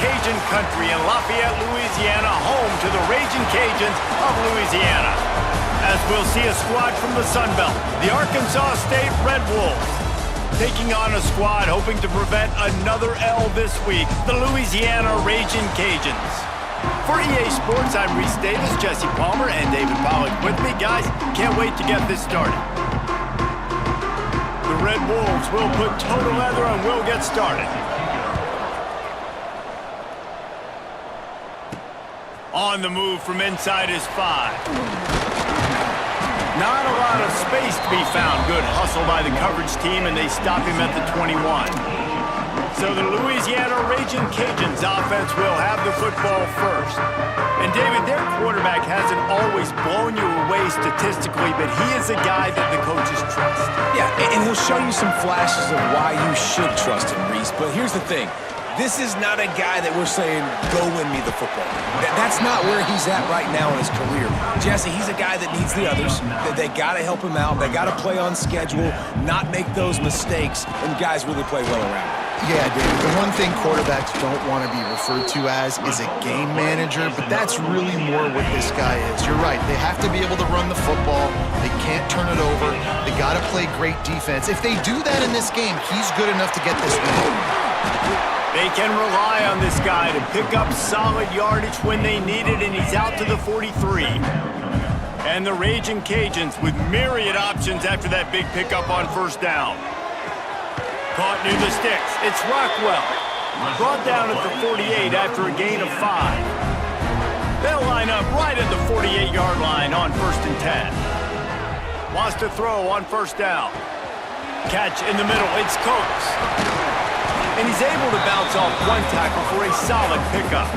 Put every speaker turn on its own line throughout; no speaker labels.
Cajun country in Lafayette, Louisiana, home to the Raging Cajuns of Louisiana. As we'll see a squad from the Sun Belt, the Arkansas State Red Wolves, taking on a squad hoping to prevent another L this week, the Louisiana Raging Cajuns. For EA Sports, I'm Reese Davis, Jesse Palmer, and David Pollack with me. Guys, can't wait to get this started. The Red Wolves will put toe to leather and we'll get started. On the move from inside his 5. Not a lot of space to be found. Good hustle by the coverage team, and they stop him at the 21. So the Louisiana Raging Cajuns offense will have the football first. And David, their quarterback hasn't always blown you away statistically, but he is a guy that the coaches trust.
Yeah, and he'll show you some flashes of why you should trust him, Reese. But here's the thing. This is not a guy that we're saying, go win me the football. That's not where he's at right now in his career. Jesse, he's a guy that needs the others. They got to help him out. They got to play on schedule, not make those mistakes, and guys really play well around him.
Yeah, David, the one thing quarterbacks don't want to be referred to as is a game manager, but that's really more what this guy is. You're right. They have to be able to run the football. They can't turn it over. They got to play great defense. If they do that in this game, he's good enough to get this win.
They can rely on this guy to pick up solid yardage when they need it, and he's out to the 43. And the Raging Cajuns with myriad options after that big pickup on first down. Caught near the sticks. It's Rockwell. Brought down at the 48 after a gain of 5. They'll line up right at the 48-yard line on 1st and 10. Wants to throw on first down. Catch in the middle. It's Coates. And he's able to bounce off one tackle for a solid pickup.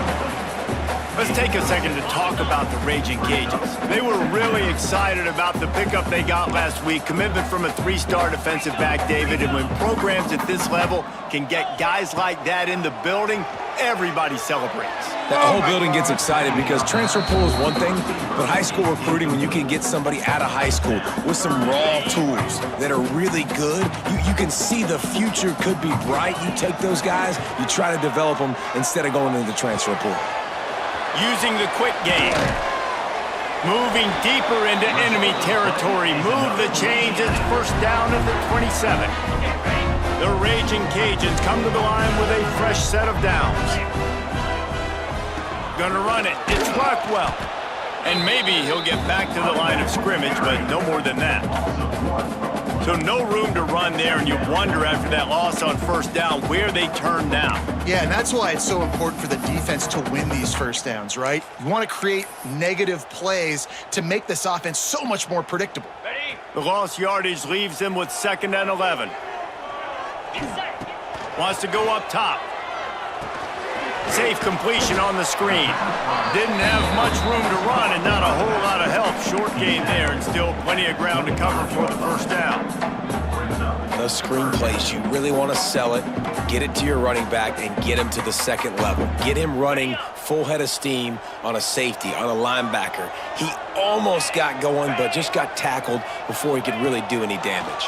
Let's take a second to talk about the Raging Cajuns. They were really excited about the pickup they got last week. Commitment from a 3-star defensive back, David. And when programs at this level can get guys like that in the building, everybody celebrates.
The whole building gets excited because transfer pool is one thing, but high school recruiting, when you can get somebody out of high school with some raw tools that are really good, you can see the future could be bright. You take those guys, you try to develop them instead of going into the transfer pool.
Using the quick game. Moving deeper into enemy territory. Move the chains. It's first down at the 27. The Raging Cajuns come to the line with a fresh set of downs. Gonna run it. It's Rockwell. And maybe he'll get back to the line of scrimmage, but no more than that. So no room to run there, and you wonder after that loss on first down where they turn now.
Yeah, and that's why it's so important for the defense to win these first downs, right? You want to create negative plays to make this offense so much more predictable.
The lost yardage leaves them with 2nd and 11. Wants to go up top. Safe completion on the screen. Didn't have much room to run and not a whole lot of help. Short gain there and still plenty of ground to cover for the first down.
Those screen plays, you really want to sell it, get it to your running back, and get him to the second level. Get him running full head of steam on a safety, on a linebacker. He almost got going, but just got tackled before he could really do any damage.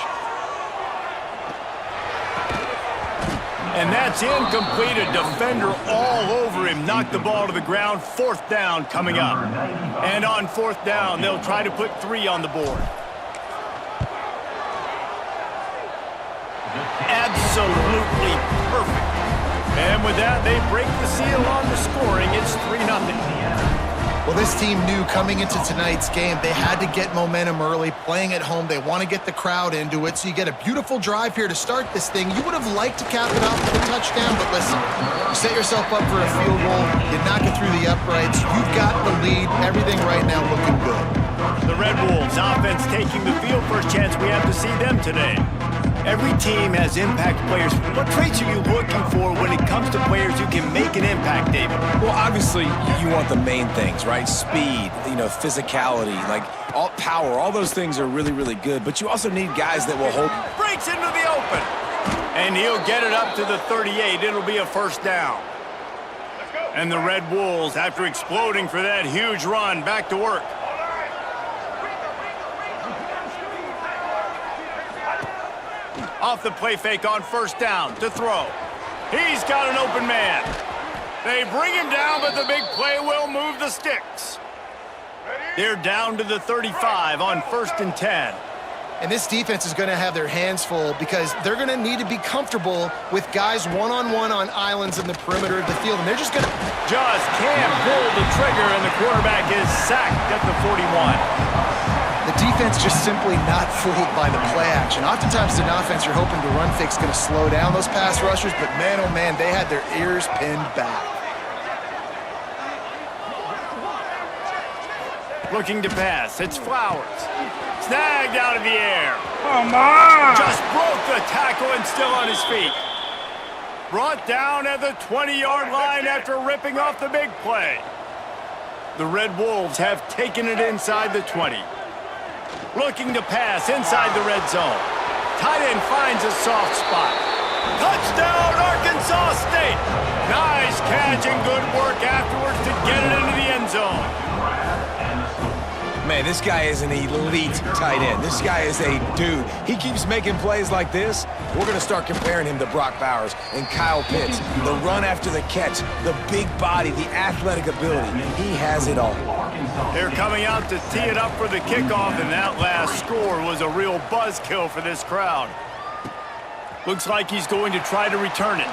And that's incomplete. A defender all over him. Knocked the ball to the ground. 4th down coming up. And on 4th down, they'll try to put 3 on the board. Absolutely perfect. And with that, they break the seal on the scoring. It's 3-0.
Well, this team knew coming into tonight's game they had to get momentum early, playing at home. They want to get the crowd into it, so you get a beautiful drive here to start this thing. You would have liked to cap it off with a touchdown, but listen, you set yourself up for a field goal, you knock it through the uprights, you've got the lead, everything right now looking good.
The Red Wolves offense taking the field. First chance we have to see them today. Every team has impact players. What traits are you looking for when it comes to players who can make an impact, David?
Well, obviously, you want the main things, right? Speed, physicality, like all power. All those things are really, really good. But you also need guys that will hold.
Breaks into the open. And he'll get it up to the 38. It'll be a first down. And the Red Wolves, after exploding for that huge run, back to work. Off the play fake on first down to throw. He's got an open man. They bring him down, but the big play will move the sticks. They're down to the 35 on 1st and 10.
And this defense is going to have their hands full because they're going to need to be comfortable with guys one-on-one on islands in the perimeter of the field. And they're just going to...
Just can't pull the trigger, and the quarterback is sacked at the 41.
The defense just simply not fooled by the play action. Oftentimes in offense, you're hoping the run fake's going to slow down those pass rushers, but man, oh man, they had their ears pinned back.
Looking to pass, it's Flowers. Snagged out of the air. Come on! Just broke the tackle and still on his feet. Brought down at the 20-yard line after ripping off the big play. The Red Wolves have taken it inside the 20. Looking to pass inside the red zone. Tight end finds a soft spot. Touchdown, Arkansas State! Nice catch and good work afterwards to get it into the end zone.
Man, this guy is an elite tight end. This guy is a dude. He keeps making plays like this. We're going to start comparing him to Brock Bowers and Kyle Pitts. The run after the catch, the big body, the athletic ability. He has it all.
They're coming out to tee it up for the kickoff, and that last score was a real buzzkill for this crowd. Looks like he's going to try to return it.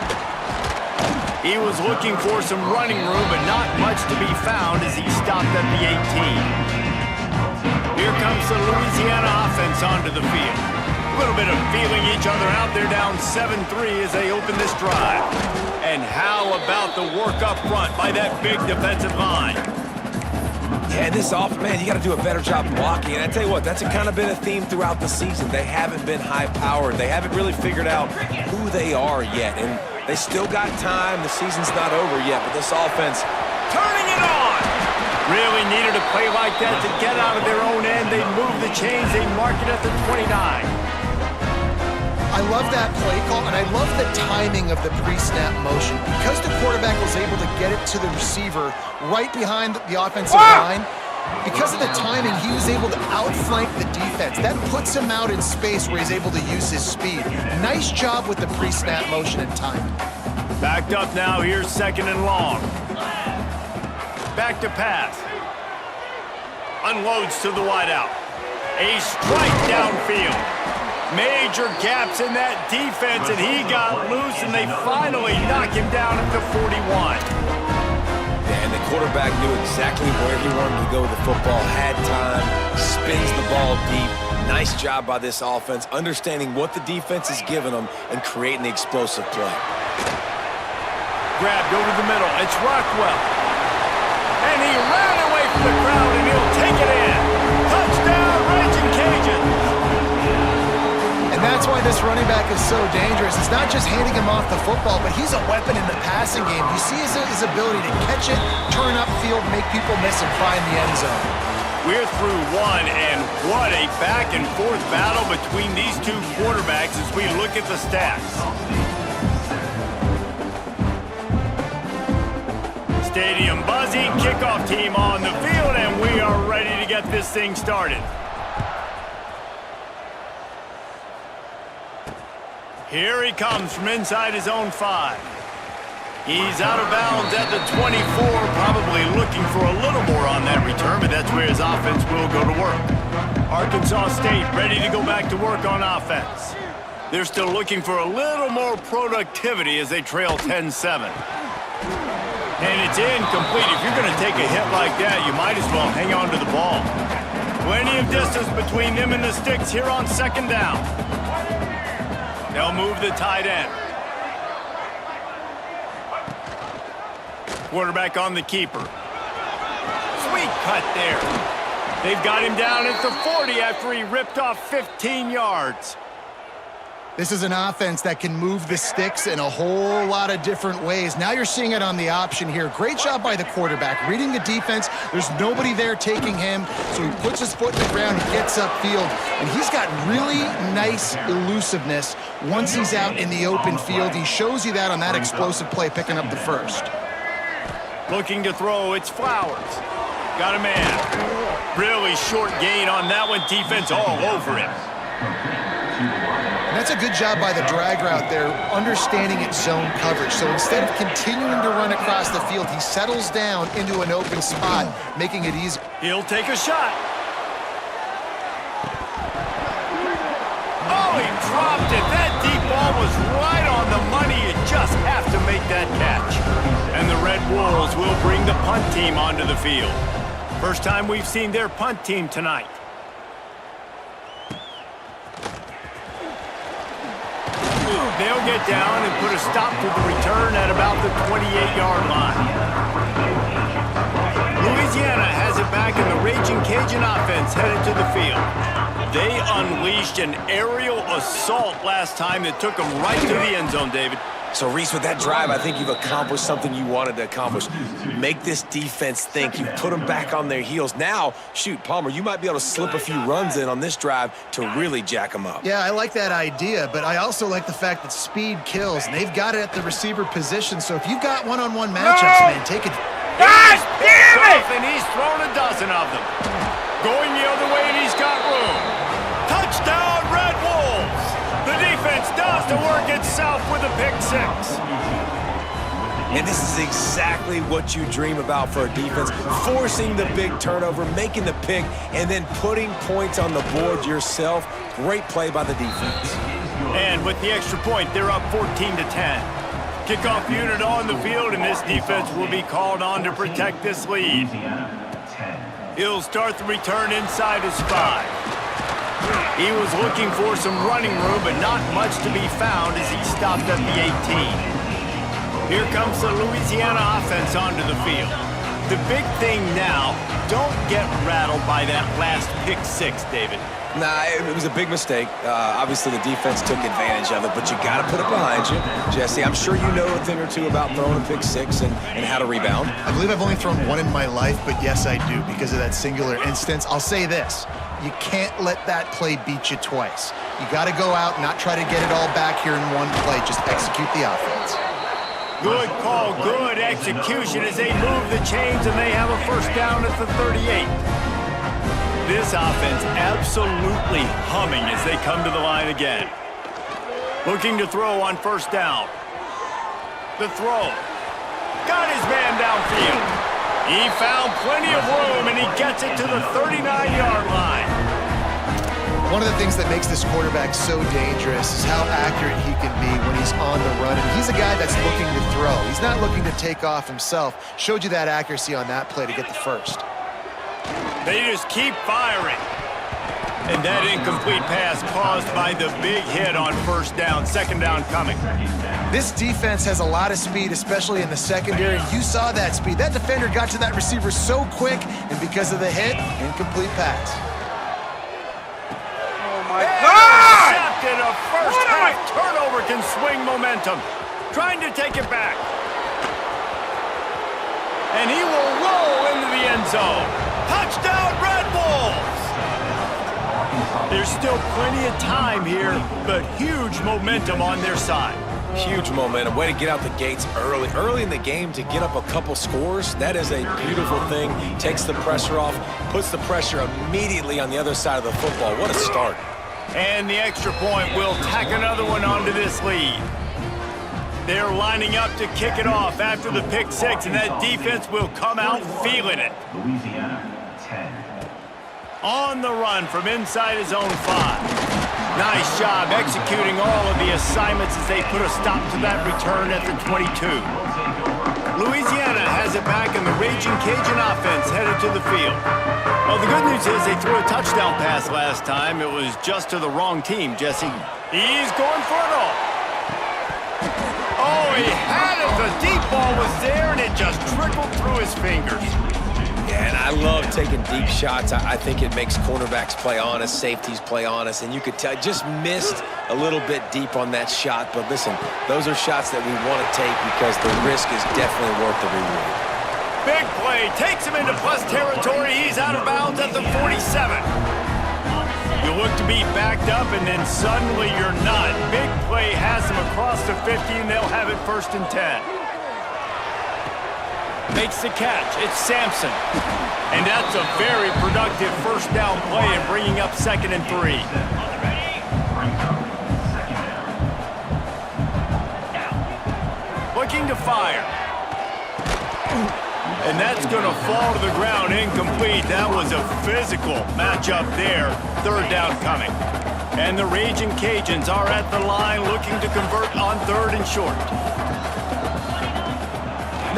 He was looking for some running room, but not much to be found as he stopped at the 18. Here comes the Louisiana offense onto the field. A little bit of feeling each other out. They're down 7-3 as they open this drive. And how about the work up front by that big defensive line?
Yeah, this man, you got to do a better job blocking. And I tell you what, that's kind of been a theme throughout the season. They haven't been high-powered. They haven't really figured out who they are yet. And they still got time. The season's not over yet, but this offense turning it on.
Really needed a play like that to get out of their own end. They move the chains. They mark it at the 29.
I love that play call, and I love the timing of the pre-snap motion. Because the quarterback was able to get it to the receiver right behind the offensive line, because of the timing, he was able to outflank the defense. That puts him out in space where he's able to use his speed. Nice job with the pre-snap motion and timing.
Backed up now. Here's 2nd and long. Back to pass. Unloads to the wideout. A strike downfield. Major gaps in that defense, and he got loose, and they finally knock him down at the 41.
And the quarterback knew exactly where he wanted to go with the football, had time, spins the ball deep. Nice job by this offense, understanding what the defense is giving them and creating the explosive play.
Grabbed over the middle. It's Rockwell. And he ran away from the crowd, and he'll take it in. Touchdown, Raging Cajuns.
And that's why this running back is so dangerous. It's not just handing him off the football, but he's a weapon in the passing game. You see his ability to catch it, turn upfield, make people miss, and find the end zone.
We're through one, and what a back-and-forth battle between these two quarterbacks as we look at the stats. Stadium buzzing, kickoff team on the field, and we are ready to get this thing started. Here he comes from inside his own 5. He's out of bounds at the 24, probably looking for a little more on that return, but that's where his offense will go to work. Arkansas State ready to go back to work on offense. They're still looking for a little more productivity as they trail 10-7. And it's incomplete. If you're going to take a hit like that, you might as well hang on to the ball. Plenty of distance between them and the sticks here on 2nd down. They'll move the tight end. Quarterback on the keeper. Sweet cut there. They've got him down at the 40 after he ripped off 15 yards.
This is an offense that can move the sticks in a whole lot of different ways. Now you're seeing it on the option here. Great job by the quarterback. Reading the defense, there's nobody there taking him, so he puts his foot in the ground, he gets upfield, and he's got really nice elusiveness once he's out in the open field. He shows you that on that explosive play, picking up the first.
Looking to throw, it's Flowers. Got a man. Really short gain on that one, defense all over him.
That's a good job by the drag route there, understanding its zone coverage. So instead of continuing to run across the field, he settles down into an open spot, making it easy.
He'll take a shot. Oh, he dropped it. That deep ball was right on the money. You just have to make that catch. And the Red Wolves will bring the punt team onto the field. First time we've seen their punt team tonight. They'll get down and put a stop to the return at about the 28-yard line. Louisiana has it back, and the Raging Cajun offense headed to the field. They unleashed an aerial assault last time that took them right to the end zone, David.
So, Reese, with that drive, I think you've accomplished something you wanted to accomplish. Make this defense think. You put them back on their heels. Now, shoot, Palmer, you might be able to slip a few runs in on this drive to really jack them up.
Yeah, I like that idea, but I also like the fact that speed kills, and they've got it at the receiver position. So if you've got one-on-one matchups, man, take it.
God damn it! And he's thrown a dozen of them. Going the other way, and he's got room. Touchdown, Red Wolves! The defense does the work itself with a pick six.
And this is exactly what you dream about for a defense. Forcing the big turnover, making the pick, and then putting points on the board yourself. Great play by the defense.
And with the extra point, they're up 14-10. Kickoff unit on the field, and this defense will be called on to protect this lead. He'll start the return inside his 5. He was looking for some running room, but not much to be found as he stopped at the 18. Here comes the Louisiana offense onto the field. The big thing now, don't get rattled by that last pick six, David.
Nah, it was a big mistake. Obviously, the defense took advantage of it, but you got to put it behind you. Jesse, I'm sure you know a thing or two about throwing a pick six and how to rebound.
I believe I've only thrown one in my life, but yes, I do because of that singular instance. I'll say this. You can't let that play beat you twice. You got to go out and not try to get it all back here in one play. Just execute the offense.
Good call, good execution as they move the chains, and they have a first down at the 38. This offense absolutely humming as they come to the line again. Looking to throw on first down. The throw. Got his man downfield. He found plenty of room, and he gets it to the 39-yard line.
One of the things that makes this quarterback so dangerous is how accurate he can be when he's on the run. And he's a guy that's looking to throw. He's not looking to take off himself. Showed you that accuracy on that play to get the first.
They just keep firing. And that incomplete pass caused by the big hit on first down. Second down coming.
This defense has a lot of speed, especially in the secondary. You saw that speed. That defender got to that receiver so quick, and because of the hit, incomplete pass.
Oh, my God! Intercepted. A first-half turnover can swing momentum. Trying to take it back. And he will roll into the end zone. Touchdown, Red Wolves! There's still plenty of time here, but huge momentum on their side.
Huge momentum. Way to get out the gates early. Early in the game to get up a couple scores, that is a beautiful thing. Takes the pressure off, puts the pressure immediately on the other side of the football. What a start.
And the extra point will tack another one onto this lead. They're lining up to kick it off after the pick six, and that defense will come out feeling it.
Louisiana, 10.
On the run from inside his own 5. Nice job executing all of the assignments as they put a stop to that return at the 22. Louisiana has it back, and the Raging Cajun offense headed to the field. Well, the good news is they threw a touchdown pass last time. It was just to the wrong team, Jesse. He's going for it all. Oh, he had it. The deep ball was there, and it just trickled through his fingers.
Yeah, and I love taking deep shots. I think it makes cornerbacks play honest, safeties play honest, and you could tell just missed a little bit deep on that shot. But listen, those are shots that we want to take because the risk is definitely worth the reward.
Big play takes him into plus territory. He's out of bounds at the 47. You look to be backed up, and then suddenly you're not. Big play has him across the 50, and they'll have it first and 10. Makes the catch. It's Sampson. And that's a very productive first down play and bringing up 2nd and 3. looking to fire. And that's going to fall to the ground incomplete. That was a physical matchup there. Third down coming. And the Raging Cajuns are at the line looking to convert on third and short.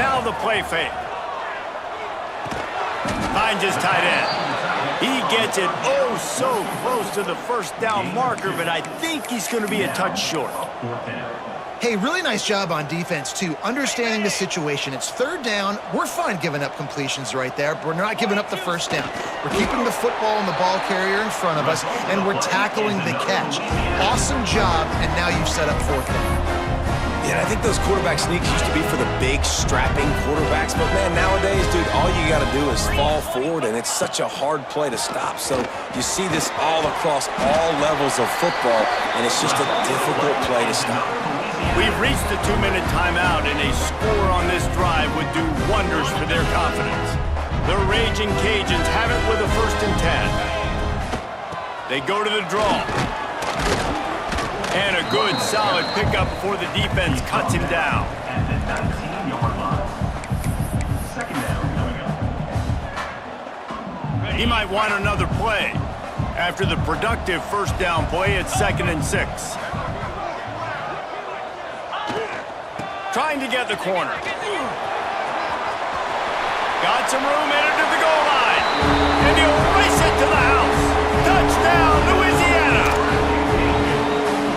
Now the play fake. Finds his tight end. He gets it oh so close to the first down marker, but I think he's going to be a touch short.
Hey, really nice job on defense, too, understanding the situation. It's third down. We're fine giving up completions right there, but we're not giving up the first down. We're keeping the football and the ball carrier in front of us, and we're tackling the catch. Awesome job, and now you've set up fourth down.
Yeah, I think those quarterback sneaks used to be for the big, strapping quarterbacks, but, man, nowadays, dude, all you got to do is fall forward, and it's such a hard play to stop. So you see this all across all levels of football, and it's just a difficult play to stop.
We've reached the 2-minute timeout, and a score on this drive would do wonders for their confidence. The Raging Cajuns have it with a 1st and 10. They go to the draw. And a good, solid pickup before the defense cuts him down.
At the 19-yard line. Second down coming up.
He might want another play. After the productive first down play, it's 2nd and 6. Trying to get the corner. Got some room, headed to the goal line. And he'll race it to the house. Touchdown, Louisiana.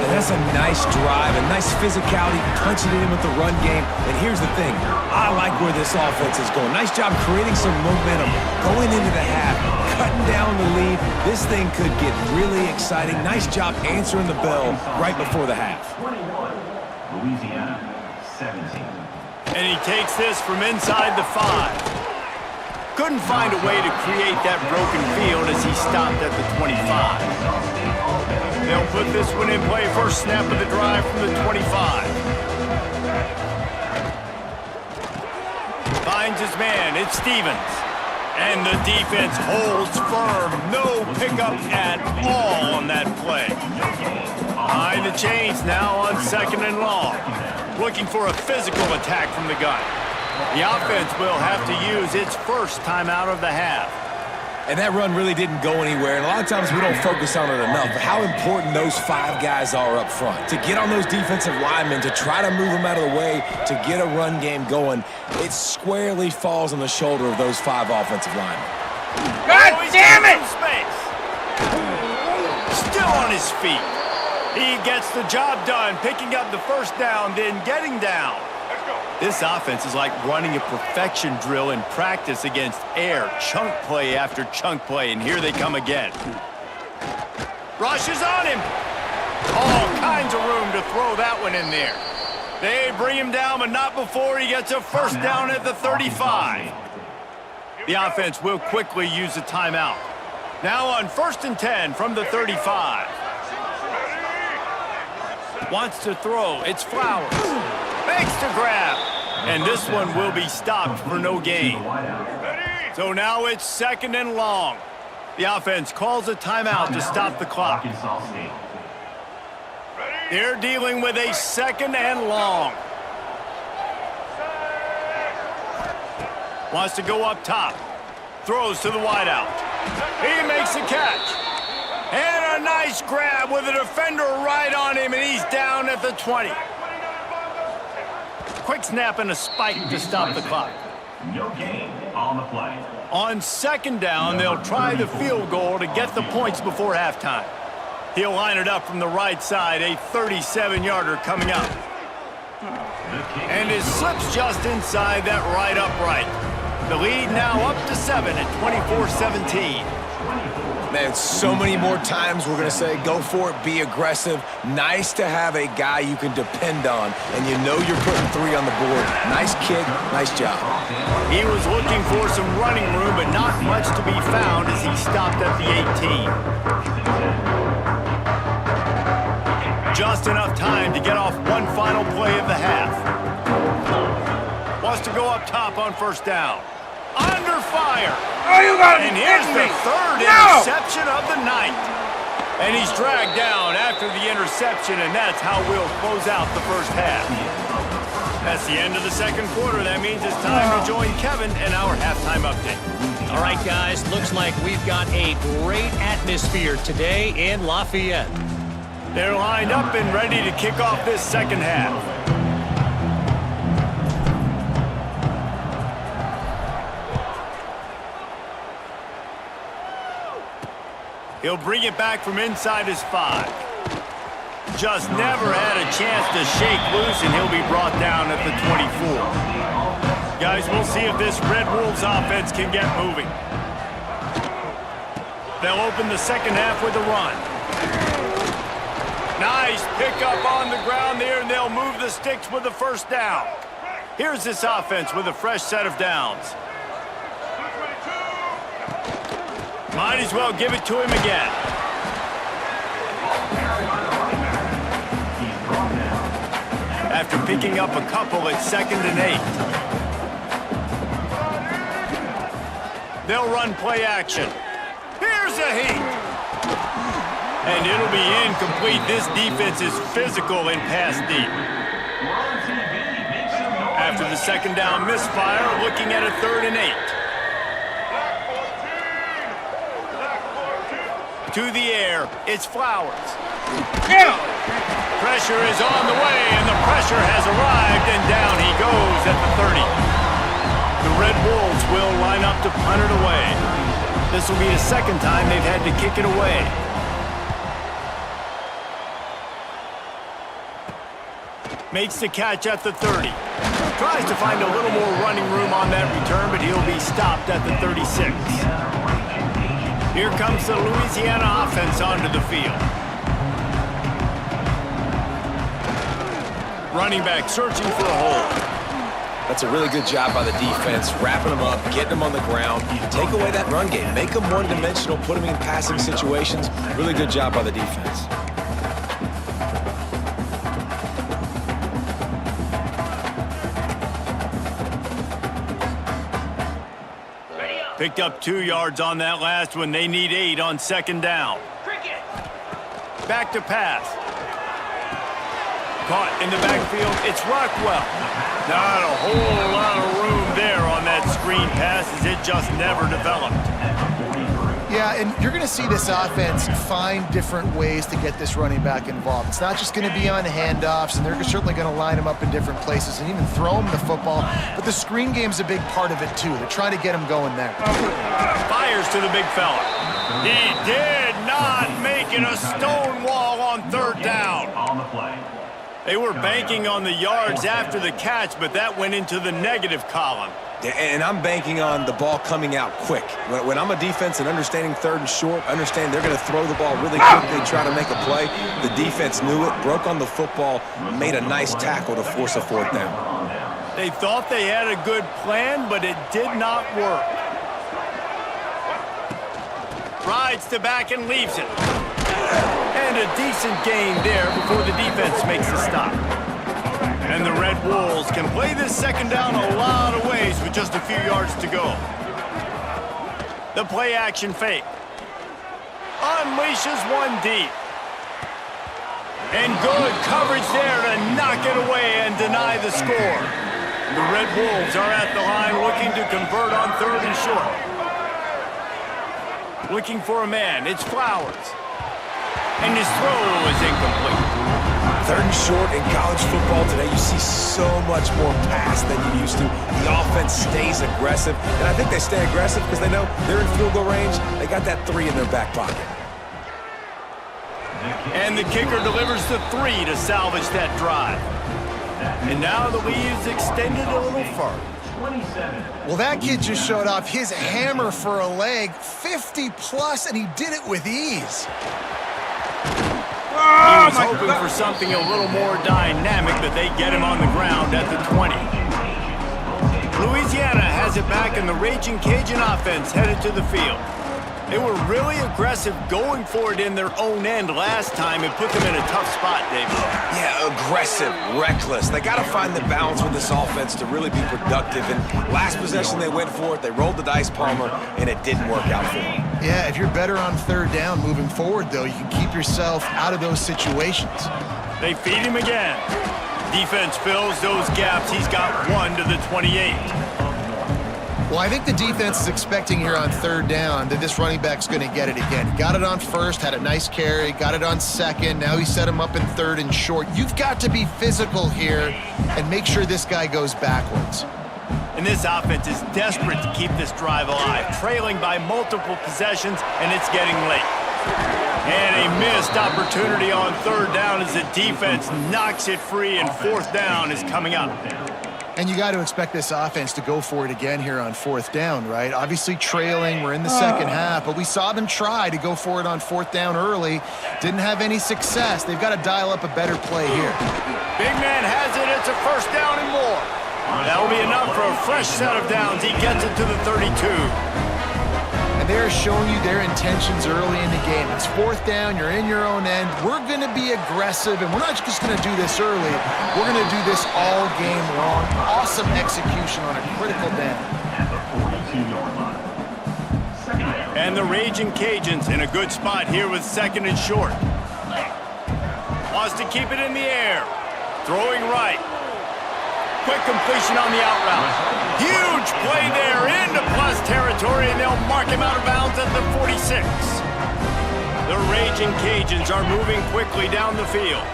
And that's a nice drive, a nice physicality, punching it in with the run game. And here's the thing. I like where this offense is going. Nice job creating some momentum, going into the half, cutting down the lead. This thing could get really exciting. Nice job answering the bell right before the half.
21, Louisiana. 17.
And he takes this from inside the 5. Couldn't find a way to create that broken field as he stopped at the 25. They'll put this one in play. First snap of the drive from the 25. Finds his man. It's Stevens. And the defense holds firm. No pickup at all on that play. Behind the chains now on 2nd and long. Looking for a physical attack from the gun. The offense will have to use its first timeout of the half.
And that run really didn't go anywhere, and a lot of times we don't focus on it enough, but how important those 5 guys are up front. To get on those defensive linemen, to try to move them out of the way, to get a run game going, it squarely falls on the shoulder of those 5 offensive linemen.
God damn it! Space. Still on his feet. He gets the job done, picking up the first down, then getting down. This offense is like running a perfection drill in practice against air, chunk play after chunk play, and here they come again. Rush is on him. All kinds of room to throw that one in there. They bring him down, but not before he gets a first down at the 35. The offense will quickly use a timeout. Now on 1st and 10 from the 35. Wants to throw. It's Flowers. Makes the grab. And this one will be stopped for no gain. So now it's 2nd and long. The offense calls a timeout to stop the clock. They're dealing with a 2nd and long. Wants to go up top. Throws to the wideout. He makes the catch. And a nice grab with a defender right on him, and he's down at the 20. Quick snap and a spike to stop the clock.
No gain on the play.
On 2nd down, they'll try the field goal to get the points before halftime. He'll line it up from the right side, a 37-yarder coming up. And his slips just inside that right upright. The lead now up to 7 at 24-17.
Man, so many more times we're going to say, go for it, be aggressive. Nice to have a guy you can depend on, and you know you're putting 3 on the board. Nice kick, nice job.
He was looking for some running room, but not much to be found as he stopped at the 18. Just enough time to get off one final play of the half. Wants to go up top on 1st down. Under fire.
Oh, you got
And here's the 3rd interception of the night. And he's dragged down after the interception, and that's how we'll close out the first half. That's the end of the second quarter. That means it's time to join Kevin and our halftime update.
All right, guys, looks like we've got a great atmosphere today in Lafayette.
They're lined up and ready to kick off this second half. He'll bring it back from inside his 5. Just never had a chance to shake loose, and he'll be brought down at the 24. Guys, we'll see if this Red Wolves offense can get moving. They'll open the second half with a run. Nice pickup on the ground there, and they'll move the sticks with the first down. Here's this offense with a fresh set of downs. Might as well give it to him again. After picking up a couple at 2nd and 8. They'll run play action. Here's a heat. And it'll be incomplete. This defense is physical and pass deep. After the second down misfire, looking at a 3rd and 8. To the air, it's Flowers. Pressure is on the way, and the pressure has arrived, and down he goes at the 30. The Red Wolves will line up to punt it away. This will be the second time they've had to kick it away. Makes the catch at the 30. Tries to find a little more running room on that return, but he'll be stopped at the 36. Here comes the Louisiana offense onto the field. Running back searching for a hole.
That's a really good job by the defense, wrapping them up, getting them on the ground. Take away that run game. Make them one-dimensional, put them in passing situations. Really good job by the defense.
Picked up 2 yards on that last one. They need 8 on second down. Back to pass. Caught in the backfield. It's Rockwell. Not a whole lot of room there on that screen pass as it just never developed.
Yeah, and you're going to see this offense find different ways to get this running back involved. It's not just going to be on handoffs, and they're certainly going to line him up in different places and even throw him the football. But the screen game's a big part of it, too. They're trying to get him going there.
Fires to the big fella. He did not make it a stone wall on 3rd down.
On the play.
They were banking on the yards after the catch, but that went into the negative column.
And I'm banking on the ball coming out quick. When I'm a defense and understanding 3rd and short, understand they're going to throw the ball really quickly, try to make a play. The defense knew it, broke on the football, made a nice tackle to force a 4th down.
They thought they had a good plan, but it did not work. Rides to back and leaves it. And a decent gain there before the defense makes the stop. And the Red Wolves can play this second down a lot of ways with just a few yards to go. The play action fake. Unleashes one deep. And good coverage there to knock it away and deny the score. The Red Wolves are at the line looking to convert on 3rd and short. Looking for a man. It's Flowers. And his throw is incomplete.
3rd and short in college football today, you see so much more pass than you used to. The offense stays aggressive, and I think they stay aggressive because they know they're in field goal range. They got that 3 in their back pocket.
And the kicker delivers the 3 to salvage that drive. And now the lead is extended a little further.
Well, that kid just showed off his hammer for a leg, 50+, and he did it with ease.
He was hoping for something a little more dynamic, but they get him on the ground at the 20. Louisiana has it back, and the Raging Cajun offense headed to the field. They were really aggressive going for it in their own end last time and put them in a tough spot, David.
Yeah, aggressive, reckless. They got to find the balance with this offense to really be productive. And last possession, they went for it. They rolled the dice, Palmer, and it didn't work out for them.
Yeah, if you're better on 3rd down moving forward, though, you can keep yourself out of those situations.
They feed him again. Defense fills those gaps. He's got 1 to the 28.
Well, I think the defense is expecting here on 3rd down that this running back's going to get it again. Got it on 1st, had a nice carry, got it on 2nd. Now he set him up in 3rd and short. You've got to be physical here and make sure this guy goes backwards.
And this offense is desperate to keep this drive alive, trailing by multiple possessions, and it's getting late. And a missed opportunity on 3rd down as the defense knocks it free, and 4th down is coming up.
And you got to expect this offense to go for it again here on 4th down, right? Obviously trailing, we're in the 2nd half, but we saw them try to go for it on 4th down early. Didn't have any success. They've got to dial up a better play here.
Big man has it. It's a 1st down and more. That'll be enough for a fresh set of downs. He gets it to the 32.
And they're showing you their intentions early in the game. It's 4th down, you're in your own end. We're going to be aggressive, and we're not just going to do this early. We're going to do this all game long. Awesome execution on a critical down.
And the Raging Cajuns in a good spot here with 2nd and short. Wants to keep it in the air. Throwing right. Quick completion on the out route. Huge play there into plus territory, and they'll mark him out of bounds at the 46. The Raging Cajuns are moving quickly down the field.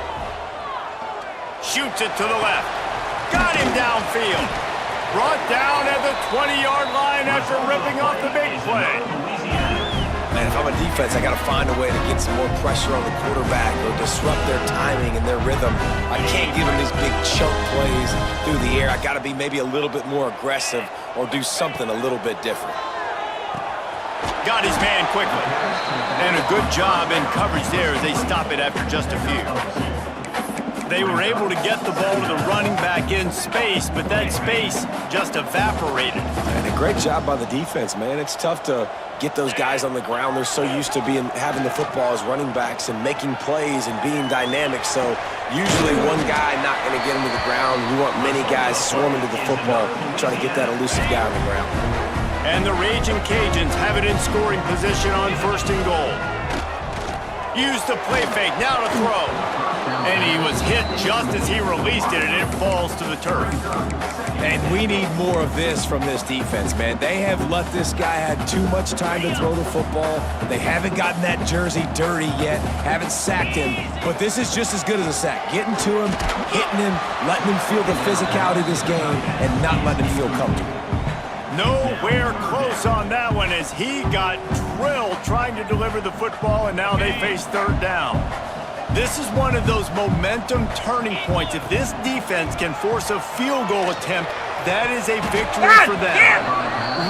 Shoots it to the left. Got him downfield. Brought down at the 20-yard line after ripping off the big play.
Man, if I'm a defense, I got to find a way to get some more pressure on the quarterback or disrupt their timing and their rhythm. I can't give them these big chunk plays through the air. I got to be maybe a little bit more aggressive or do something a little bit different.
Got his man quickly. And a good job in coverage there as they stop it after just a few. They were able to get the ball to the running back in space, but that space just evaporated.
And a great job by the defense, man. It's tough to get those guys on the ground. They're so used to having the football as running backs and making plays and being dynamic. So usually one guy not going to get him to the ground. You want many guys swarming to the football, trying to get that elusive guy on the ground.
And the Raging Cajuns have it in scoring position on 1st and goal. Use the play fake, now to throw. And he was hit just as he released it, and it falls to the turf.
And we need more of this from this defense, man. They have let this guy have too much time to throw the football. They haven't gotten that jersey dirty yet, haven't sacked him. But this is just as good as a sack. Getting to him, hitting him, letting him feel the physicality of this game, and not letting him feel comfortable.
Nowhere close on that one as he got drilled trying to deliver the football, and now they face 3rd down. This is one of those momentum turning points. If this defense can force a field goal attempt, that is a victory for them.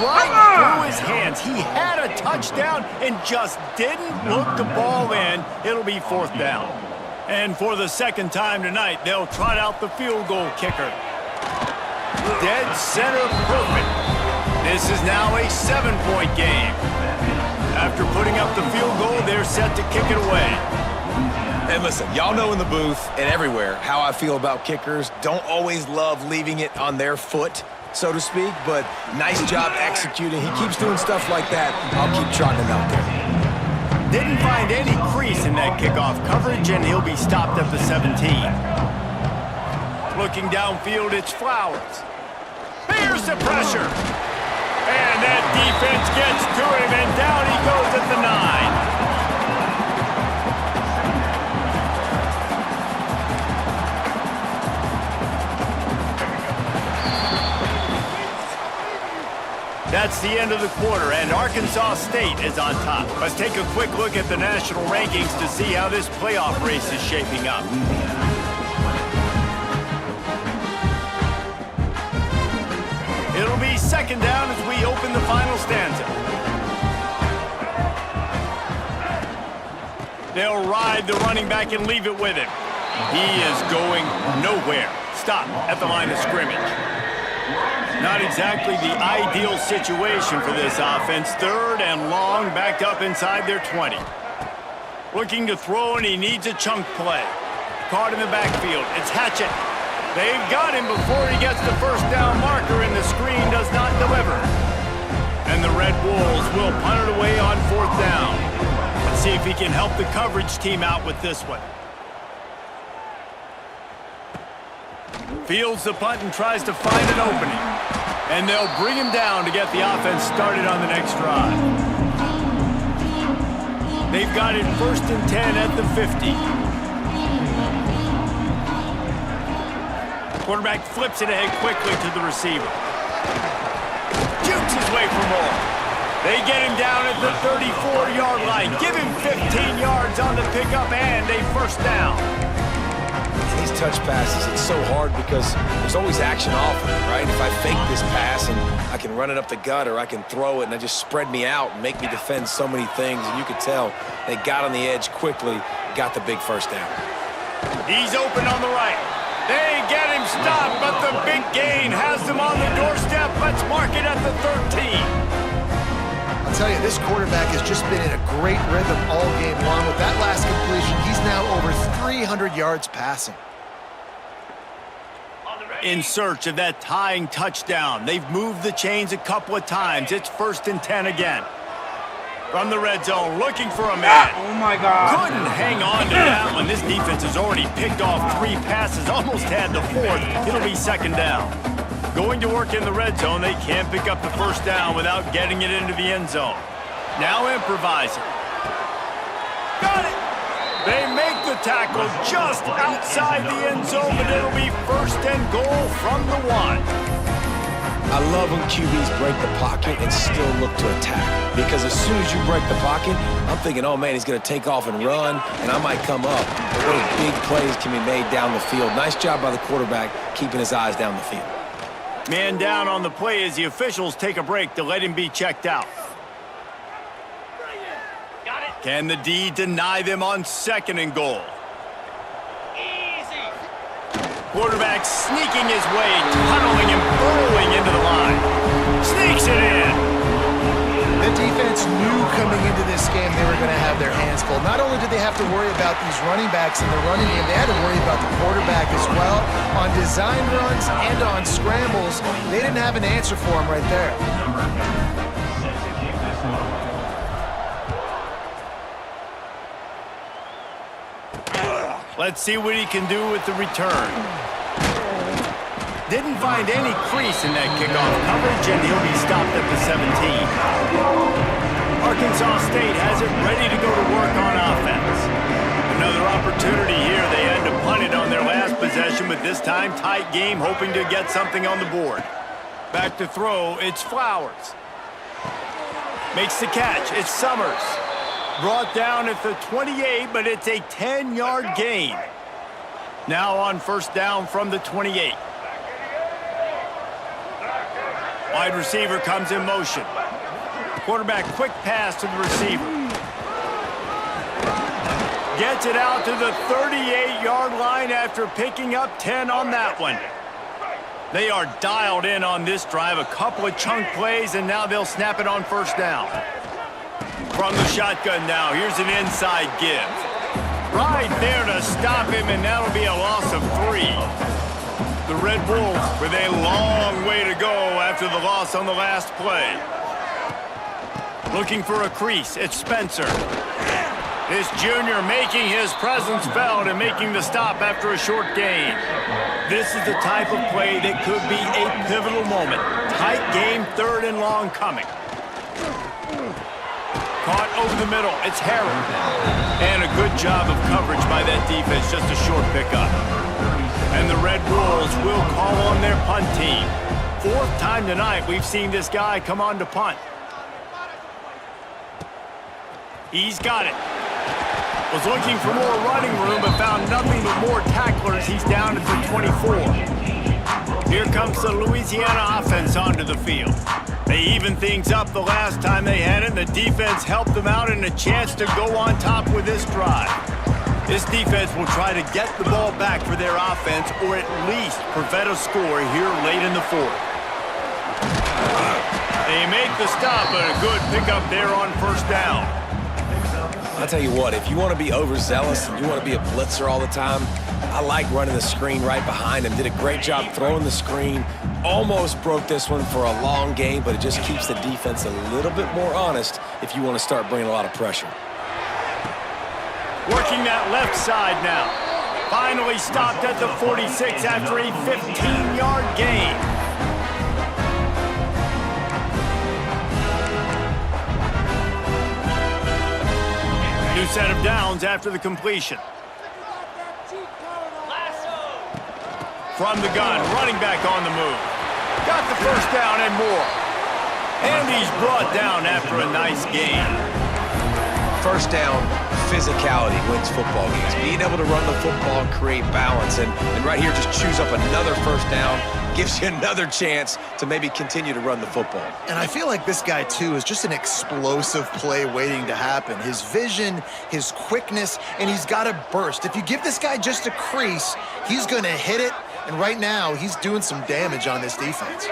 Right through his hands. He had a touchdown and just didn't look the ball in. It'll be 4th down. And for the 2nd time tonight, they'll trot out the field goal kicker. Dead center perfect. This is now a 7-point game. After putting up the field goal, they're set to kick it away.
And listen, y'all know in the booth and everywhere how I feel about kickers. Don't always love leaving it on their foot, so to speak, but nice job executing. He keeps doing stuff like that. I'll keep trotting him out there.
Didn't find any crease in that kickoff coverage, and he'll be stopped at the 17. Looking downfield, it's Flowers. Here's the pressure. And that defense gets to him, and down he goes at the 9. That's the end of the quarter, and Arkansas State is on top. Let's take a quick look at the national rankings to see how this playoff race is shaping up. It'll be 2nd down as we open the final stanza. They'll ride the running back and leave it with him. He is going nowhere. Stop at the line of scrimmage. Not exactly the ideal situation for this offense. 3rd and long, backed up inside their 20. Looking to throw, and he needs a chunk play. Caught in the backfield. It's Hatchett. They've got him before he gets the 1st down marker, and the screen does not deliver. And the Red Wolves will punt it away on 4th down. Let's see if he can help the coverage team out with this one. Fields the punt and tries to find an opening. And they'll bring him down to get the offense started on the next drive. They've got it 1st and 10 at the 50. Quarterback flips it ahead quickly to the receiver. Jukes his way for more. They get him down at the 34-yard line. Give him 15 yards on the pickup and a 1st down.
These touch passes, it's so hard because there's always action offered, right? If I fake this pass and I can run it up the gut or I can throw it and I just spread me out and make me defend so many things, and you could tell they got on the edge quickly, got the big 1st down.
He's open on the right. They get him stopped, but the big gain has them on the doorstep. Let's mark it at the 13.
I'll tell you, this quarterback has just been in a great rhythm all game long. With that last completion, he's now over 300 yards passing.
In search of that tying touchdown. They've moved the chains a couple of times. It's 1st and 10 again. From the red zone, looking for a man.
Oh, my God.
Couldn't hang on to that one. This defense has already picked off 3 passes, almost had the 4th. It'll be 2nd down. Going to work in the red zone, they can't pick up the 1st down without getting it into the end zone. Now improvising. Got it! They make the tackle just outside the end zone, but it'll be 1st and goal from the 1.
I love when QBs break the pocket and still look to attack. Because as soon as you break the pocket, I'm thinking, oh, man, he's going to take off and run, and I might come up. But those big plays can be made down the field. Nice job by the quarterback keeping his eyes down the field.
Man down on the play as the officials take a break to let him be checked out. Can the D deny them on 2nd and goal? Easy. Quarterback sneaking his way, tunneling and burrowing into the line. Sneaks it in.
The defense knew coming into this game they were going to have their hands full. Not only did they have to worry about these running backs in the running game, they had to worry about the quarterback as well. On design runs and on scrambles, they didn't have an answer for him right there.
Let's see what he can do with the return. Didn't find any crease in that kickoff coverage, and he'll be stopped at the 17. Arkansas State has it ready to go to work on offense. Another opportunity here. They had to punt it on their last possession, but this time tight game, hoping to get something on the board. Back to throw, it's Flowers. Makes the catch, it's Summers. Brought down at the 28, but it's a 10-yard gain. Now on 1st down from the 28. Wide receiver comes in motion. Quarterback quick pass to the receiver. Gets it out to the 38-yard line after picking up 10 on that one. They are dialed in on this drive. A couple of chunk plays, and now they'll snap it on 1st down. From the shotgun now, here's an inside give. Right there to stop him, and that'll be a loss of 3. The Red Wolves with a long way to go after the loss on the last play. Looking for a crease, it's Spencer. This junior making his presence felt and making the stop after a short gain. This is the type of play that could be a pivotal moment. Tight game, 3rd and long coming. Caught over the middle, it's Harrell. And a good job of coverage by that defense, just a short pickup. And the Red Wolves will call on their punt team. 4th time tonight we've seen this guy come on to punt. He's got it. Was looking for more running room, but found nothing but more tacklers. He's down at the 24. Here comes the Louisiana offense onto the field. They evened things up the last time they had it, and the defense helped them out and a chance to go on top with this drive. This defense will try to get the ball back for their offense or at least prevent a score here late in the 4th. They make the stop, but a good pickup there on 1st down.
I'll tell you what, if you want to be overzealous and you want to be a blitzer all the time, I like running the screen right behind him. Did a great job throwing the screen. Almost broke this one for a long game, but it just keeps the defense a little bit more honest if you want to start bringing a lot of pressure.
Working that left side now. Finally stopped at the 46 after a 15-yard gain. New set of downs after the completion. From the gun, running back on the move. Got the first down and more. And he's brought down after a nice gain.
First down, physicality wins football games. Being able to run the football and create balance. And right here, just choose up another first down. Gives you another chance to maybe continue to run the football.
And I feel like this guy, too, is just an explosive play waiting to happen. His vision, his quickness, and he's got a burst. If you give this guy just a crease, he's going to hit it. And right now, he's doing some damage on this defense.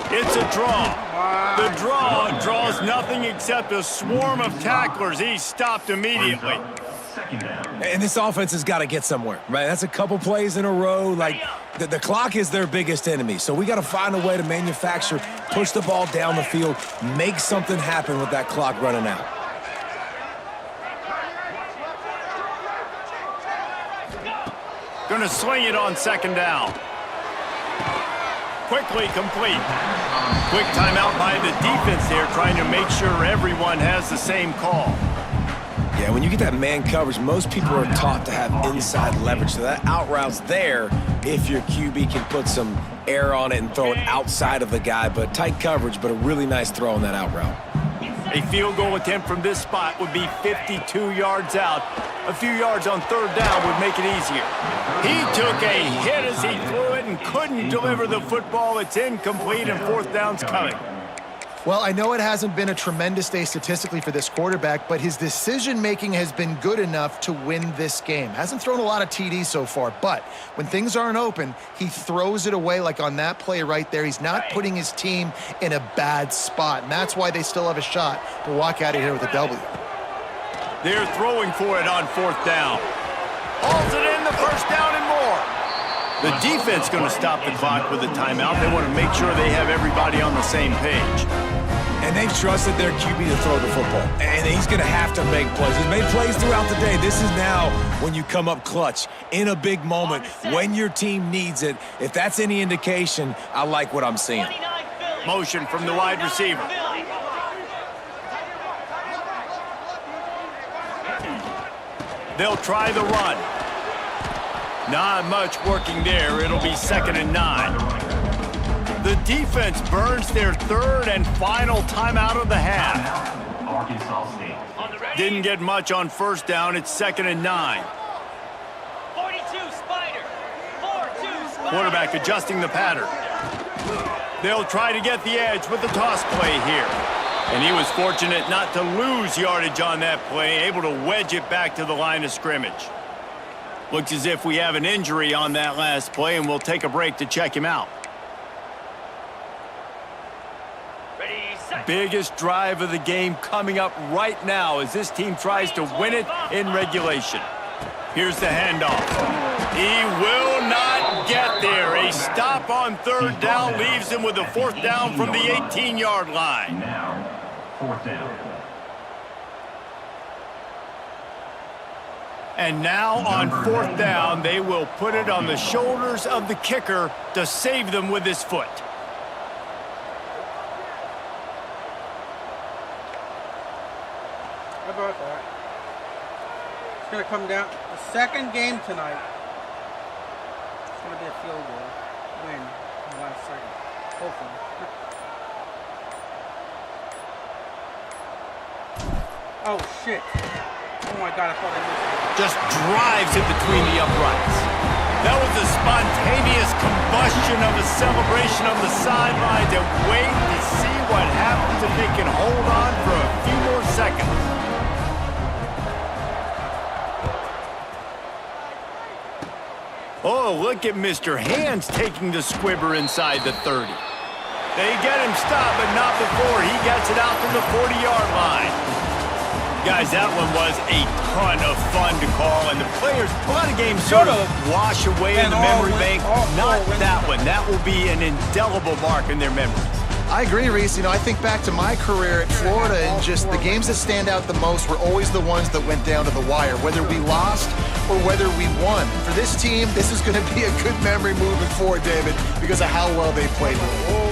It's a draw. The draw draws nothing except a swarm of tacklers. He's stopped immediately.
And this offense has got to get somewhere, right? That's a couple plays in a row. Like, the clock is their biggest enemy. So we got to find a way to manufacture, push the ball down the field, make something happen with that clock running out.
Gonna sling it on second down. Quickly complete. Quick timeout by the defense here, trying to make sure everyone has the same call.
Yeah, when you get that man coverage, most people are taught to have inside leverage. So that out route's there if your QB can put some air on it and throw it outside of the guy. But tight coverage, but a really nice throw on that out route.
A field goal attempt from this spot would be 52 yards out. A few yards on third down would make it easier. He took a hit as he threw it and couldn't deliver the football. It's incomplete and fourth down's coming.
Well, I know it hasn't been a tremendous day statistically for this quarterback, but his decision-making has been good enough to win this game. Hasn't thrown a lot of TDs so far, but when things aren't open, he throws it away like on that play right there. He's not putting his team in a bad spot, and that's why they still have a shot to walk out of here with a W.
They're throwing for it on fourth down. Hauls it in, the first down and more. The defense going to stop the clock with a timeout. They want to make sure they have everybody on the same page.
And they've trusted their QB to throw the football. And he's going to have to make plays. He's made plays throughout the day. This is now when you come up clutch in a big moment when your team needs it. If that's any indication, I like what I'm seeing.
Motion from the wide receiver. They'll try the run. Not much working there. It'll be 2nd and 9. The defense burns their third and final timeout of the half.
Arkansas State.
Didn't get much on first down. It's 2nd and 9.
42 Spider. 4-2 Spider.
Quarterback adjusting the pattern. They'll try to get the edge with the toss play here. And he was fortunate not to lose yardage on that play, able to wedge it back to the line of scrimmage. Looks as if we have an injury on that last play, and we'll take a break to check him out. Biggest drive of the game coming up right now as this team tries to win it in regulation. Here's the handoff. He will not get there. A stop on third down leaves him with a fourth down from the 18-yard line.
Now, fourth down.
And now on fourth down, they will put it on the shoulders of the kicker to save them with his foot.
How about that? It's going to come down. The second game tonight. It's going to be a field goal. Win in the last second. Hopefully. Oh, shit. Oh, my God. I thought I missed it.
Just drives it between the uprights. That was a spontaneous combustion of a celebration on the sidelines, and wait to see what happens if they can hold on for a few more seconds. Oh, look at Mr. Hands taking the squibber inside the 30. They get him stopped, but not before he gets it out to the 40-yard line. Guys, that one was a ton of fun to call, and the players, a lot of games sort of wash away in the memory bank. Not that one. That will be an indelible mark in their memories.
I agree, Reese. You know, I think back to my career at Florida, and just the games that stand out the most were always the ones that went down to the wire, whether we lost or whether we won. For this team, this is going to be a good memory moving forward, David, because of how well they played.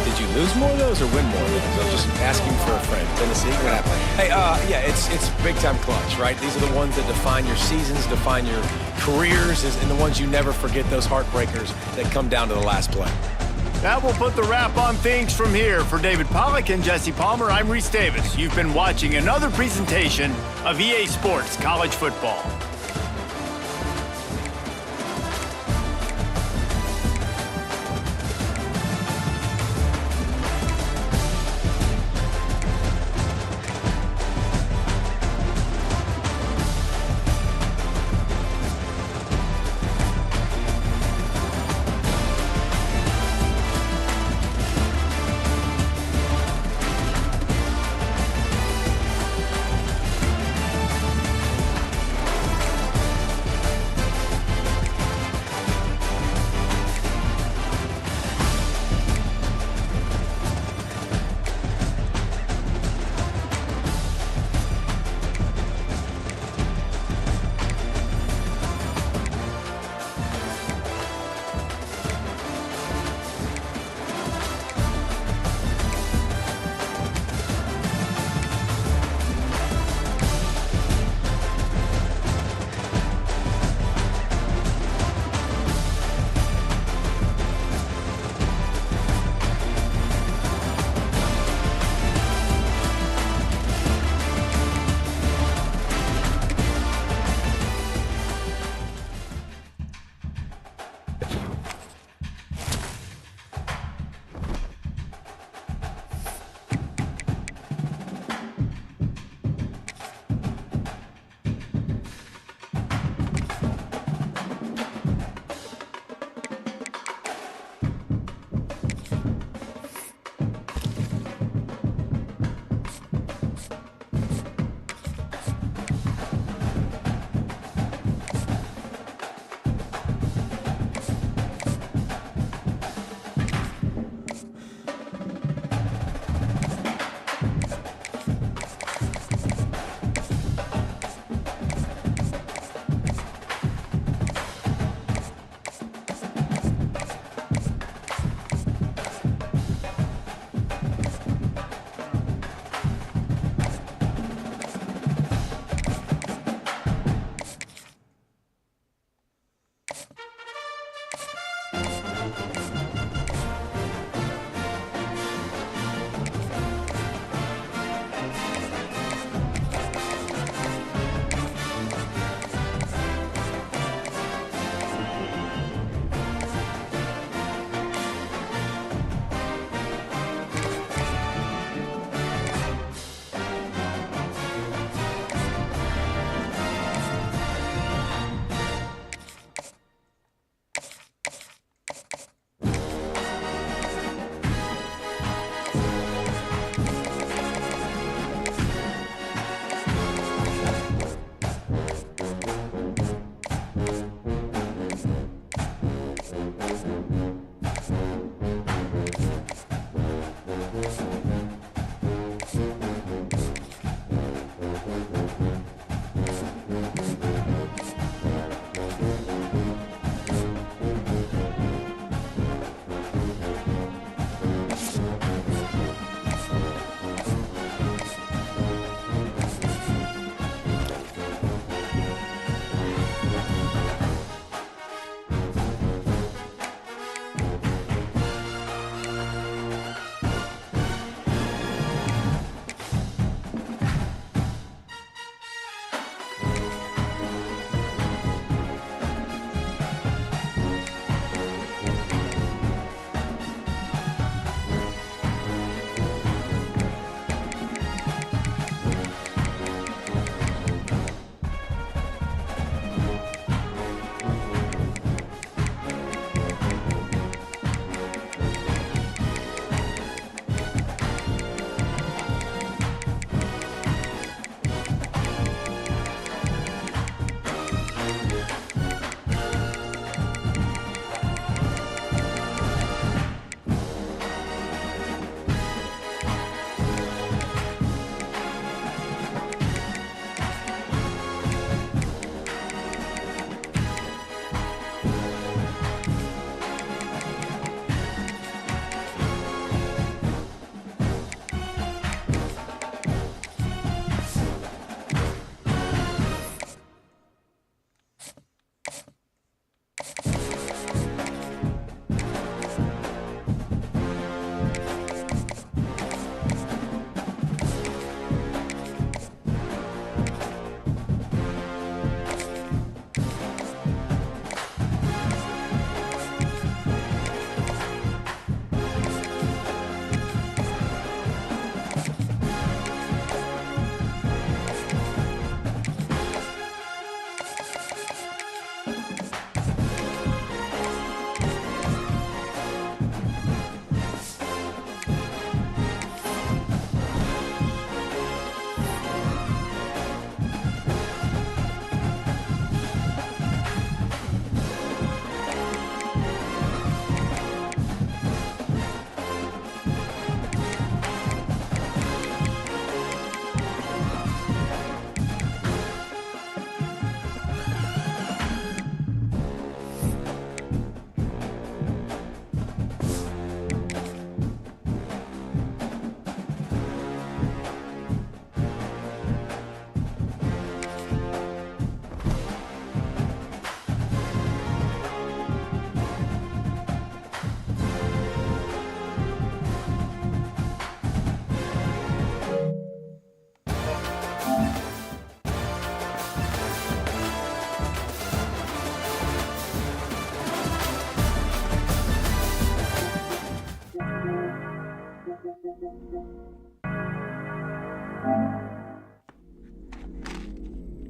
Did you lose more of those or win more of those? I'm just asking for a friend. Tennessee, what happened? Hey, yeah, it's big-time clutch, right? These are the ones that define your seasons, define your careers, and the ones you never forget, those heartbreakers that come down to the last play.
That will put the wrap on things from here. For David Pollack and Jesse Palmer, I'm Reese Davis. You've been watching another presentation of EA Sports College Football.